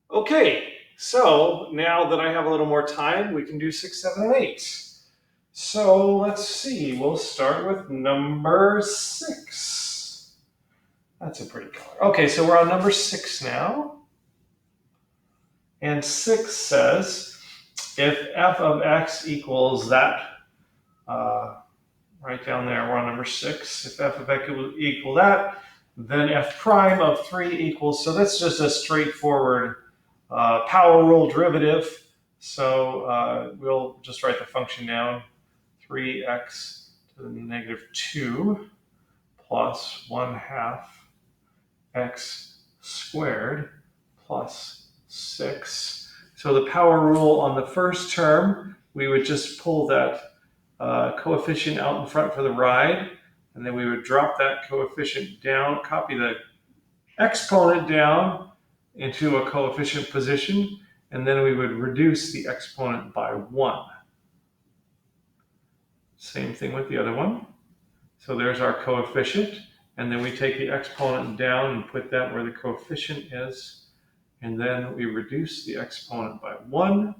Okay, so now that I have a little more time, we can do 6, 7, and 8. So let's see, we'll start with number 6. That's a pretty color. Okay, so we're on number 6 now. And 6 says, if f of x equals that, right down there, we're on number 6. If f of x will equal that, then f prime of 3 equals, so that's just a straightforward power rule derivative. So we'll just write the function down, 3x to the negative 2 plus 1/2 x squared plus 6. So the power rule on the first term, we would just pull that coefficient out in front for the ride, and then we would drop that coefficient down, copy the exponent down into a coefficient position, and then we would reduce the exponent by 1. Same thing with the other one. So there's our coefficient, and then we take the exponent down and put that where the coefficient is, and then we reduce the exponent by 1,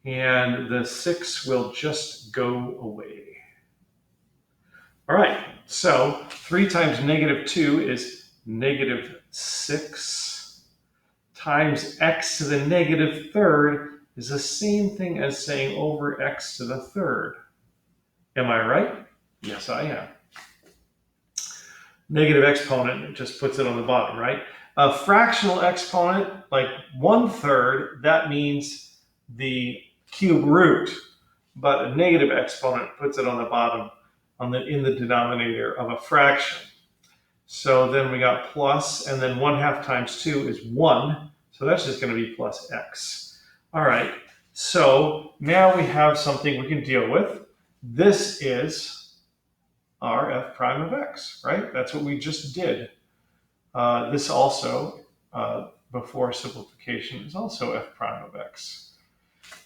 and the 6 will just go away. All right, so 3 times negative 2 is negative 6 times x to the negative third is the same thing as saying over x to the third. Am I right? Yes, I am. Negative exponent just puts it on the bottom, right? A fractional exponent, like 1/3, that means the cube root, but a negative exponent puts it on the bottom in the denominator of a fraction. So then we got plus, and then 1/2 times 2 is 1. So that's just going to be plus x. All right, so now we have something we can deal with. This is our f prime of x, right? That's what we just did. This also, before simplification, is also f prime of x.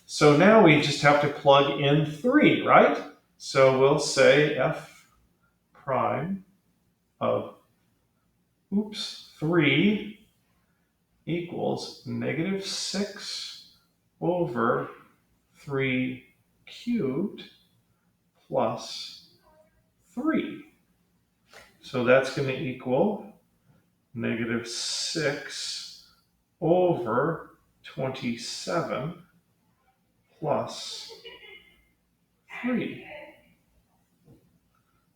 So now we just have to plug in 3, right? So we'll say f prime of 3 equals negative 6 over 3 cubed plus 3. So that's going to equal negative 6 over 27 plus 3.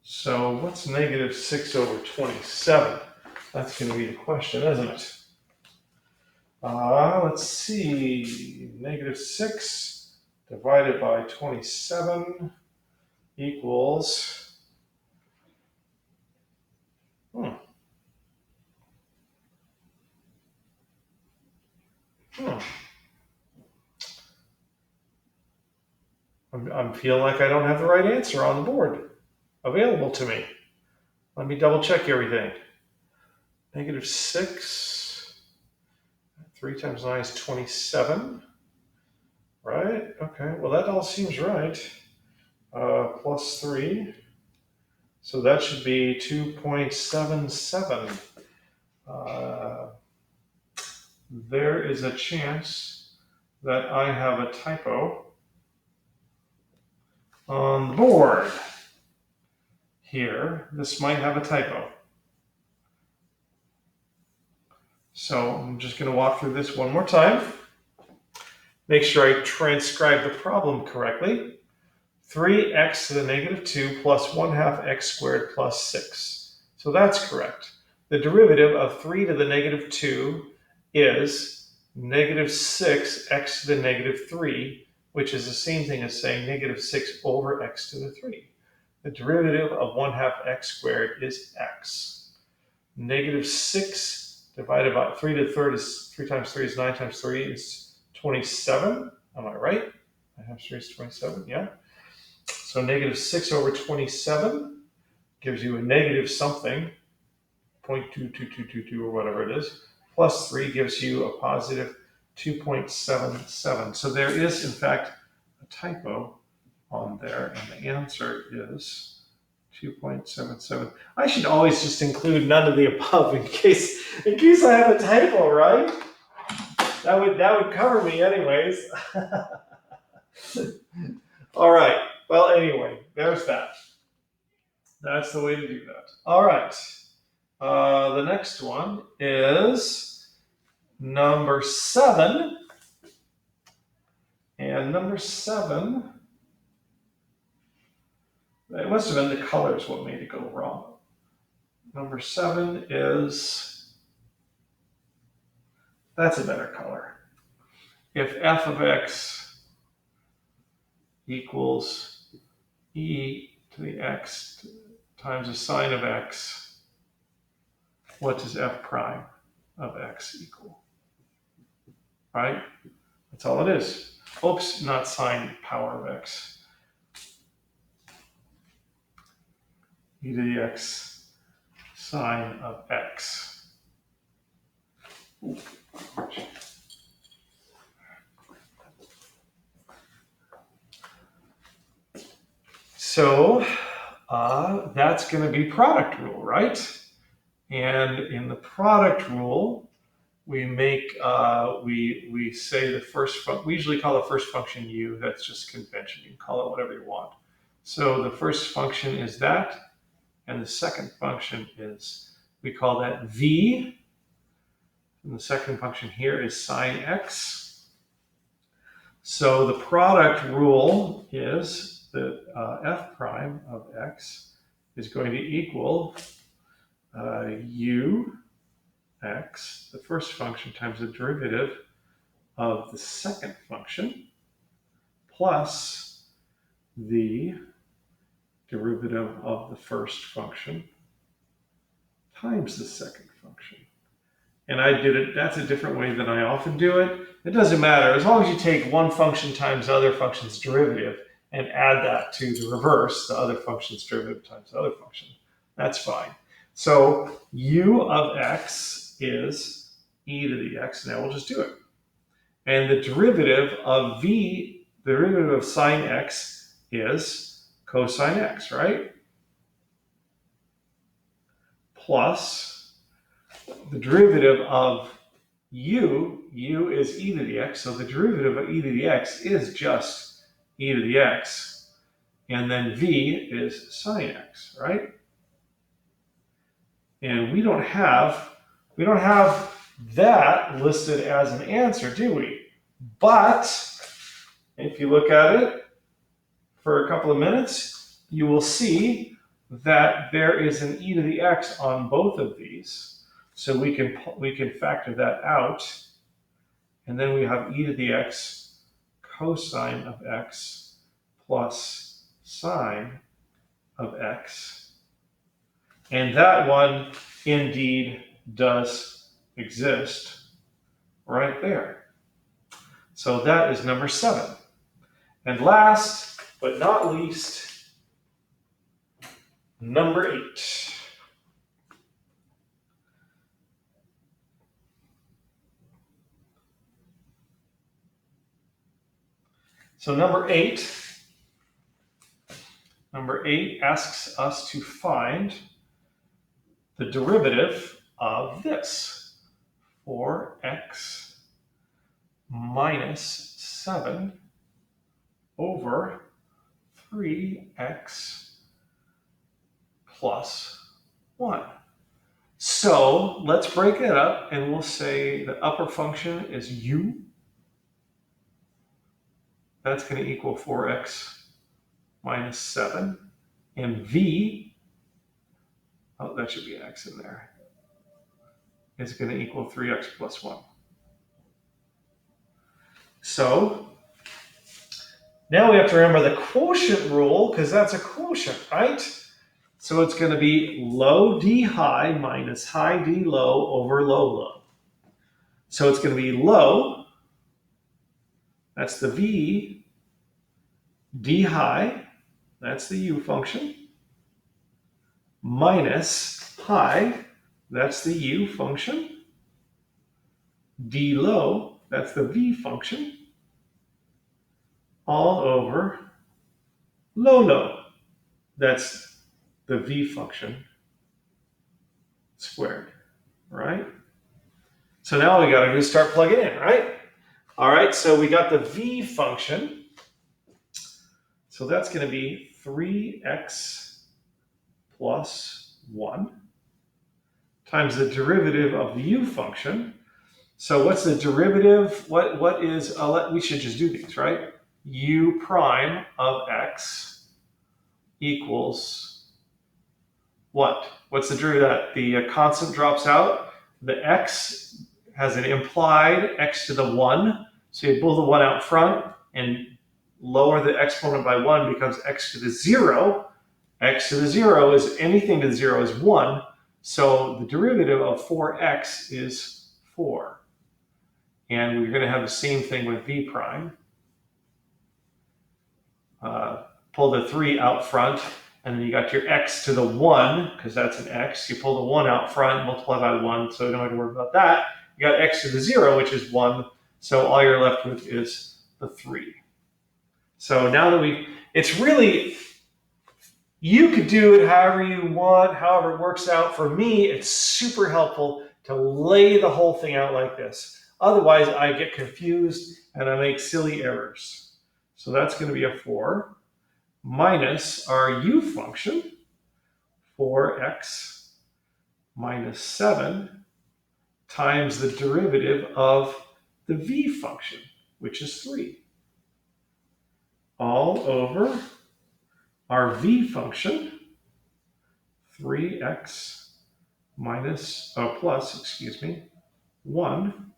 So what's negative 6 over 27? That's going to be the question, isn't it? Let's see. Negative 6 divided by 27 equals... I'm feeling like I don't have the right answer on the board available to me. Let me double check everything. Negative 6, 3 times 9 is 27, right? Okay, well that all seems right. Plus 3, so that should be 2.77. There is a chance that I have a typo on the board here. This might have a typo. So I'm just going to walk through this one more time. Make sure I transcribe the problem correctly. 3x to the negative 2 plus 1/2 x squared plus 6. So that's correct. The derivative of 3 to the negative 2 is negative 6x to the negative 3, which is the same thing as saying negative 6 over x to the 3. The derivative of 1/2 x squared is x. Negative 6 divided by 3 to the third is 3 times 3 is 9 times 3 is 27. Am I right? 9 times 3 is 27, yeah. So negative 6 over 27 gives you a negative something, 0.22222 or whatever it is, plus 3 gives you a positive 2.77. So there is, in fact, a typo on there, and the answer is 2.77. I should always just include none of the above in case I have a typo, right? that would cover me anyways. All right. Well, anyway, there's that. That's the way to do that. All right. The next one is number 7. And number 7, it must have been the colors what made it go wrong. Number 7 is, that's a better color. If f of x equals e to the x times the sine of x, what does f prime of x equal? Right? That's all it is. Oops, not sine power of x. E to the x sine of x. Ooh. So that's going to be product rule, right? And in the product rule, we make we say the first we usually call the first function u. That's just convention. You can call it whatever you want. So the first function is that, and the second function is, we call that v. And the second function here is sine x. So the product rule is that f prime of x is going to equal u x, the first function, times the derivative of the second function, plus the derivative of the first function times the second function. And I did it, that's a different way than I often do it. It doesn't matter, as long as you take one function times the other function's derivative and add that to the reverse, the other function's derivative times the other function, that's fine. So u of x is e to the x. Now we'll just do it. And the derivative of v, the derivative of sine x is cosine x, right? Plus the derivative of u is e to the x, so the derivative of e to the x is just e to the x. And then v is sine x, right? And we don't have that listed as an answer, do we? But if you look at it for a couple of minutes, you will see that there is an e to the x on both of these. So we can factor that out. And then we have e to the x cosine of x plus sine of x. And that one indeed does exist right there. So that is number 7. And last but not least, number 8. So number 8 asks us to find the derivative of this, 4x minus 7 over 3x plus 1. So let's break it up, and we'll say the upper function is u. That's going to equal 4x minus 7. And v, oh, that should be an x in there, is going to equal 3x plus 1. So now we have to remember the quotient rule, because that's a quotient, right? So it's going to be low d high minus high d low over low low. So it's going to be low, that's the v, d high, that's the u function, minus high, that's the u function, d low, that's the v function, all over low low, that's the v function squared, right? So now we got to just start plugging in, right? All right, so we got the v function. So that's going to be 3x plus 1 times the derivative of the u function. So what's the derivative? What is, we should just do these, right? U prime of x equals what? What's the derivative of that? The constant drops out. The x has an implied x to the 1. So you pull the 1 out front and lower the exponent by 1 becomes x to the 0. X to the 0 is anything to the 0 is 1. So the derivative of 4x is 4. And we're going to have the same thing with v prime. Pull the 3 out front, and then you got your x to the 1, because that's an x. You pull the 1 out front, multiply by 1, so you don't have to worry about that. You got x to the 0, which is 1, so all you're left with is the 3. So now that it's really, you could do it however you want, however it works out. For me, it's super helpful to lay the whole thing out like this. Otherwise, I get confused and I make silly errors. So that's going to be a 4 minus our u function, 4x minus 7 times the derivative of the v function, which is 3, all over our v function, 3x plus 1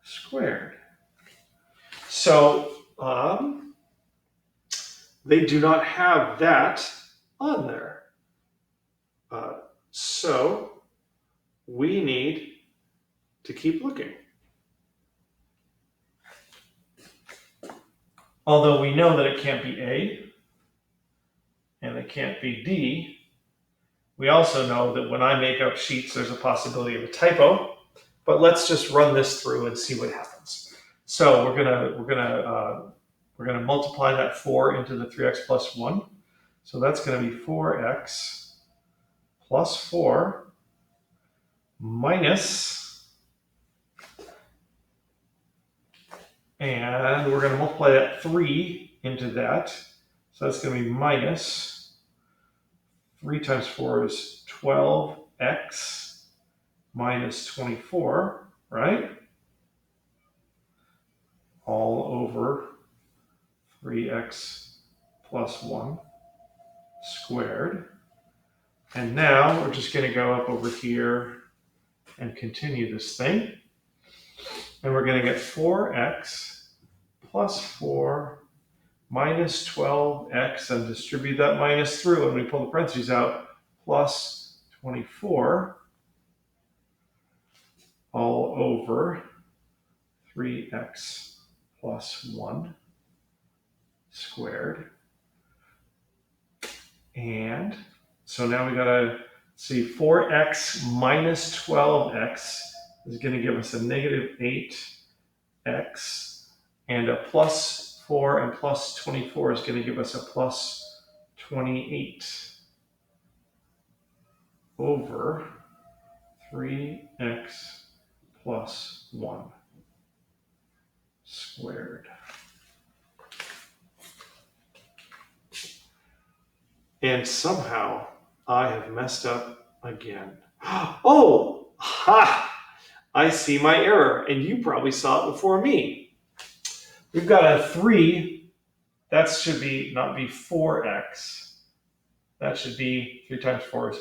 squared. So they do not have that on there. So we need to keep looking. Although we know that it can't be A and it can't be D, we also know that when I make up sheets, there's a possibility of a typo. But let's just run this through and see what happens. So we're gonna multiply that 4 into the 3x plus 1. So that's going to be 4x plus 4 minus, and we're going to multiply that 3 into that. So that's going to be minus 3 times 4 is 12x minus 24, right? All over 3x plus 1 squared. And now we're just going to go up over here and continue this thing. And we're going to get 4x plus 4 minus 12x, and distribute that minus through when we pull the parentheses out, plus 24 all over 3x plus 1 squared. And so now we got to see 4x minus 12x is going to give us a negative 8x, and a plus 4 and plus 24 is going to give us a plus 28 over 3x plus 1 squared. And somehow I have messed up again. Oh, ha! I see my error, and you probably saw it before me. We've got a 3. That should not be 4x. That should be 3 times 4 is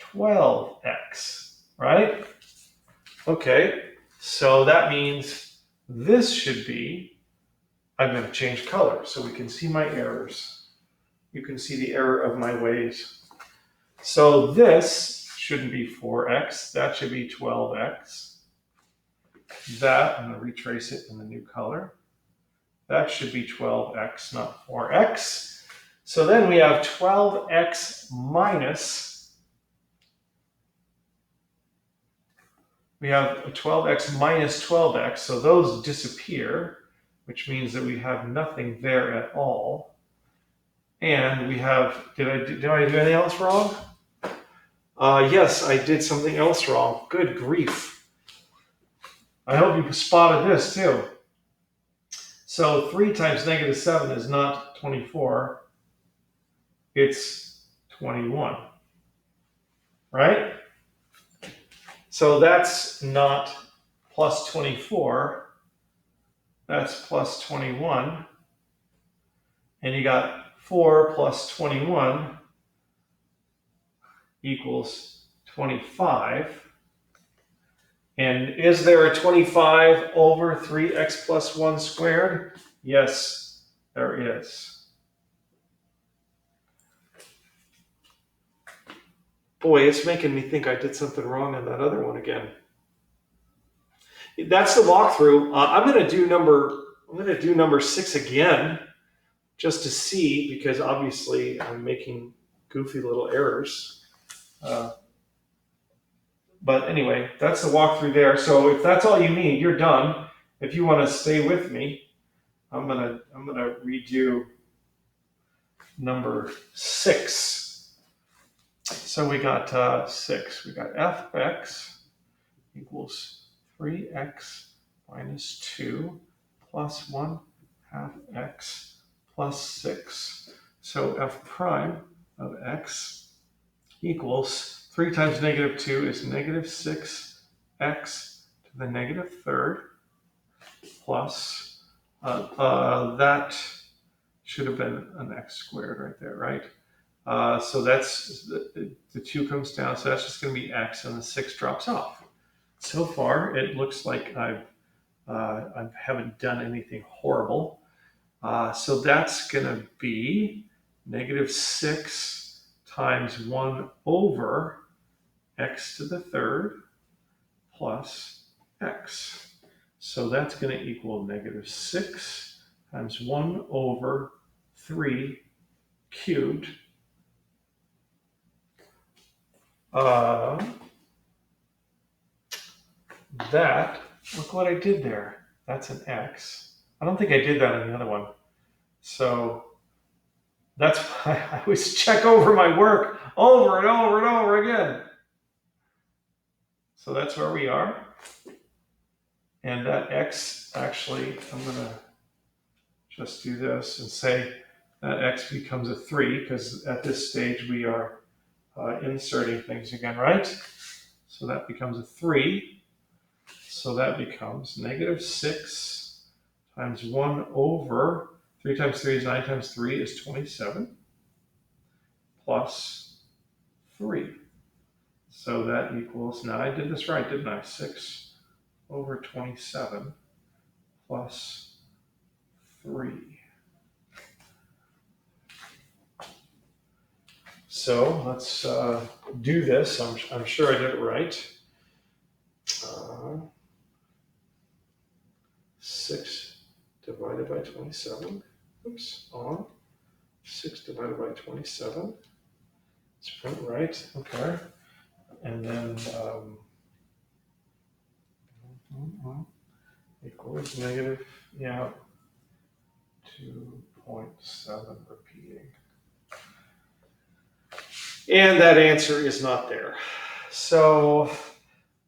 12x, right? Okay, so that means this should be, I'm going to change color so we can see my errors. You can see the error of my ways. So this shouldn't be 4x. That should be 12x. That, I'm going to retrace it in the new color. That should be 12x, not 4x. So then we have 12x minus, we have a 12x minus 12x. So those disappear, which means that we have nothing there at all. And we have, did I do anything else wrong? Yes, I did something else wrong. Good grief. I hope you spotted this too. So 3 times negative 7 is not 24, it's 21, right? So that's not plus 24, that's plus 21. And you got 4 plus 21 equals 25. And is there a 25 over 3x plus 1 squared? Yes, there is. Boy, it's making me think I did something wrong on that other one again. That's the walkthrough. I'm going to do number 6 again, just to see, because obviously I'm making goofy little errors. But anyway, that's the walkthrough there. So if that's all you need, you're done. If you want to stay with me, I'm gonna redo number 6. So we got 6. We got fx equals 3x minus 2 plus 1 half x plus 6. So f prime of x equals 3 times negative 2 is negative 6x to the negative third plus, that should have been an x squared right there, right? So that's, the 2 comes down, so that's just going to be x, and the 6 drops off. So far, it looks like I haven't done anything horrible. So that's going to be negative 6 times 1 over x to the third plus x. So that's going to equal negative 6 times 1 over 3 cubed. That, look what I did there. That's an x. I don't think I did that on the other one. So that's why I always check over my work over and over and over again. So that's where we are. And that x, actually, I'm going to just do this and say that x becomes a 3, because at this stage we are inserting things again, right? So that becomes a 3. So that becomes negative 6 times 1 over 3 times 3 is 9 times 3 is 27 plus 3. So that equals, now I did this right, didn't I? 6 over 27 plus 3. So let's do this. I'm sure I did it right. 6 divided by 27. Oops, on. 6 divided by 27. Let's print right. Okay. And then equals negative, yeah, 2.7 repeating. And that answer is not there. So,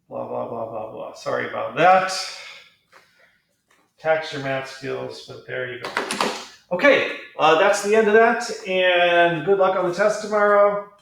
blah, blah, blah, blah, blah. Sorry about that. Tax your math skills, but there you go. Okay, that's the end of that, and good luck on the test tomorrow.